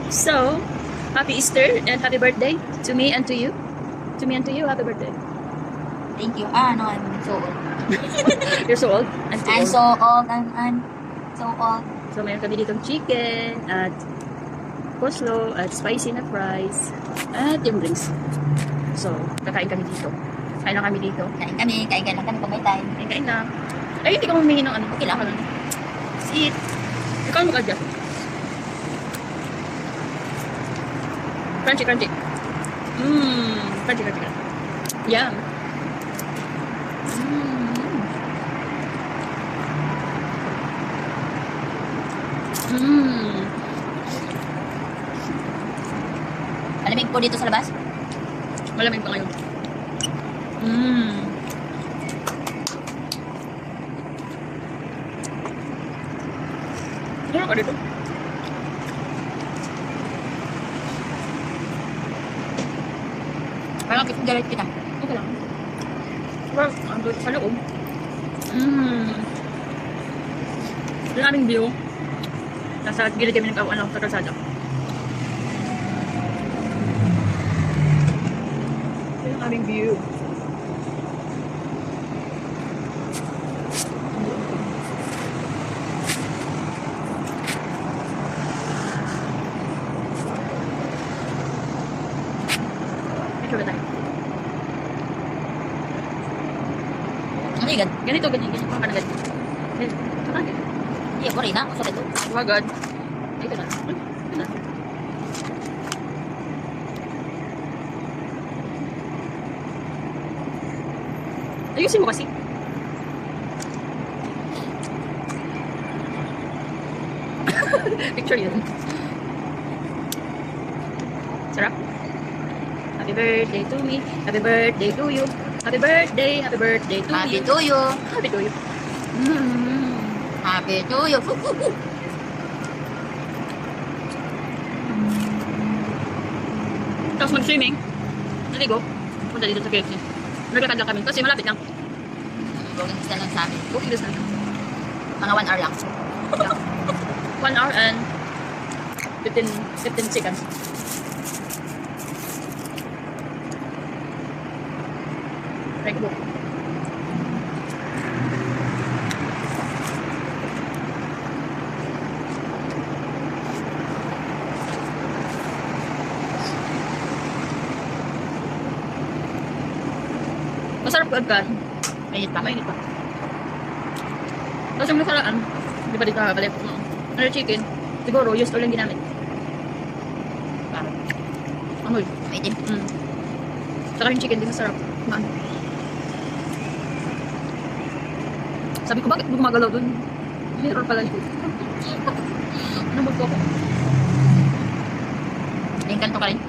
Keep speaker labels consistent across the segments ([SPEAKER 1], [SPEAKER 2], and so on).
[SPEAKER 1] So, happy Easter and happy birthday to me and to you. To me and to you, happy birthday.
[SPEAKER 2] Thank you. Ah, no, I'm so old.
[SPEAKER 1] You're so old. I'm too
[SPEAKER 2] I'm
[SPEAKER 1] old.
[SPEAKER 2] so old. I'm so old.
[SPEAKER 1] So, mayroon kami ditong chicken at coleslaw at spicy na fries at yung drinks. So, kakain kami dito. Kain lang kami dito.
[SPEAKER 2] Kain lang kami pag may time.
[SPEAKER 1] Kain lang. Ay, hindi ko humingi ng ano.
[SPEAKER 2] Okay lang.
[SPEAKER 1] Sit. Ikaw mag-adjust. Crunchy, crunchy. Crunchy, crunchy, crunchy. Yum.
[SPEAKER 2] Malamig po dito sa labas.
[SPEAKER 1] Malamig pa ngayon. Ano ka dito?
[SPEAKER 2] Parang kipagalit kita.
[SPEAKER 1] Okay lang. Well, ang doon sa loob. Yung aming view. Nasa gilid kami ng sa kalsada. Yung aming view. Picture ba tayo?
[SPEAKER 2] Ano yung
[SPEAKER 1] Ganito. Baka na ganito. Ganito.
[SPEAKER 2] Iya, ko rin na. Sorry to.
[SPEAKER 1] Wagad. Ito na. Ito na. Ayusin mo kasi. Picture yun. Sarap. Happy birthday to me. Happy birthday to you. Happy birthday. Happy birthday to
[SPEAKER 2] Happy
[SPEAKER 1] you.
[SPEAKER 2] to you.
[SPEAKER 1] Happy to you.
[SPEAKER 2] Happy to you.
[SPEAKER 1] Tapos mag-swimming. Naligo. Punta dito sa KFC. Naglakad lang kami kasi malapit lang.
[SPEAKER 2] Walking distance lang sa amin.
[SPEAKER 1] Okay, this na.
[SPEAKER 2] Mga 1 hour lang.
[SPEAKER 1] 1 hour and 15 seconds. Thank you. Masarap ka agad.
[SPEAKER 2] Mainit pa.
[SPEAKER 1] Mainit pa. Tapos yung nakaraan, di ba dito kakabalik? Ano chicken? Siguro, used oil lang ginamit.
[SPEAKER 2] Parang
[SPEAKER 1] Amoy.
[SPEAKER 2] maitim.
[SPEAKER 1] Saka yung chicken, di masarap. Maan. Sabi ko, bakit hindi gumagalaw dun? Mirror pala yun. Ano ba ko?
[SPEAKER 2] Yung kanto ka rin.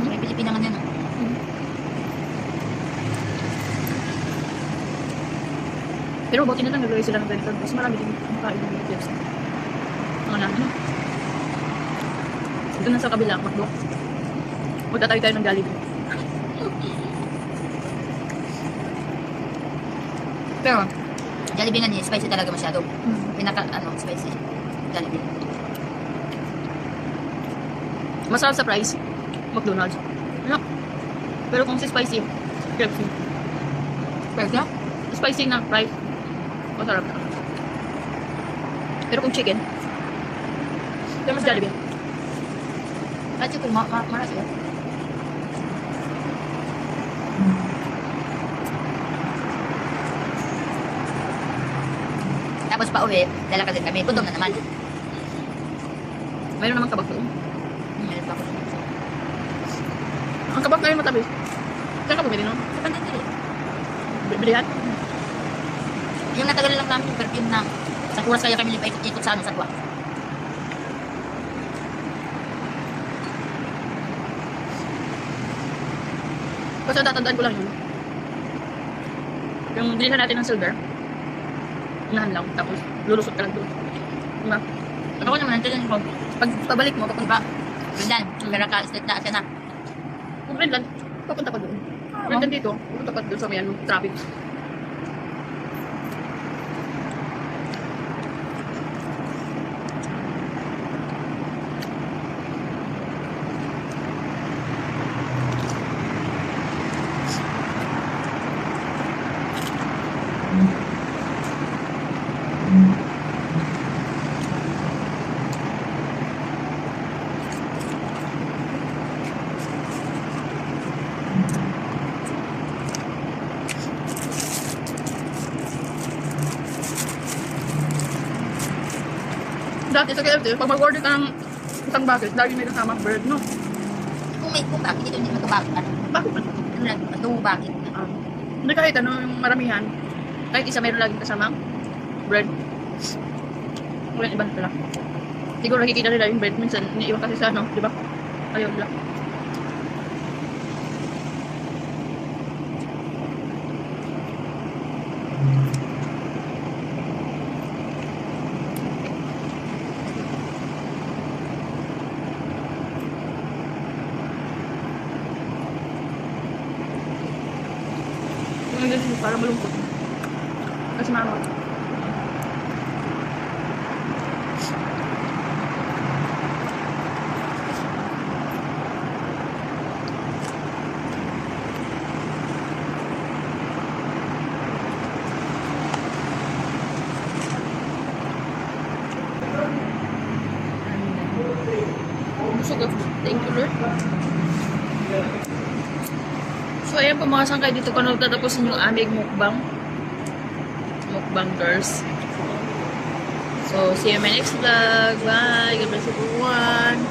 [SPEAKER 2] May Pilipinangan yan.
[SPEAKER 1] Pero buti na lang naglagay sila ng ganito. Mas marami din makain ng chips. Mga na, ano? Doon na sa kabila, makdo. Magtatayo tayo ng Jollibee.
[SPEAKER 2] Pero, Jollibee nga niya, spicy talaga masyado. Spicy. Jollibee.
[SPEAKER 1] Masarap sa price. McDonald's. Ano? Pero kung si spicy, KFC.
[SPEAKER 2] Pero
[SPEAKER 1] Spicy na price. Masarap na. Pero kung chicken, pero mas Jollibee.
[SPEAKER 2] At yung maras yun. Tapos pa uwi, lalakad din kami. Gutom na naman.
[SPEAKER 1] Mayroon namang kabak doon.
[SPEAKER 2] Meron pa ako.
[SPEAKER 1] Ang kabak ngayon matabi. Saan ka bumili nun?
[SPEAKER 2] Sa Pandandiri.
[SPEAKER 1] Bilihan?
[SPEAKER 2] Yung natagal lang namin yung perfume na sa oras kaya kami lipa-ikot-ikot sa sa tuwa.
[SPEAKER 1] Basta tatandaan ko lang yun. Yung bilihan natin ng silver. Unahan lang. Tapos lulusot ka lang doon. Diba?
[SPEAKER 2] Ako naman, nandiyan ko.
[SPEAKER 1] Pag pabalik mo, papunta.
[SPEAKER 2] Doon, pero ka-state na siya na.
[SPEAKER 1] Kung Greenland, papunta ka doon. Greenland dito, papunta ka doon sa may ano, traffic. Dati sa KFC, pag mag-order ka ng isang bucket, lagi may kasama bird, no?
[SPEAKER 2] Kung bakit dito hindi magkabakit.
[SPEAKER 1] Bakit man?
[SPEAKER 2] Ano lang, no bakit.
[SPEAKER 1] Hindi kahit ano, yung maramihan, kahit isa meron laging kasama bread. Walang iba pala. Siguro nakikita nila yung bread, minsan iniiwan kasi sa ano, di ba? Ayaw nila. Yung ganun, para malungkot. Kasi mama. Busog ako. Thank you, Lord. So, ayan po mga sangkay. Dito ko na tatapusin yung aming mukbang. Mukbang girls. So, see you in my next vlog. Bye! God bless everyone!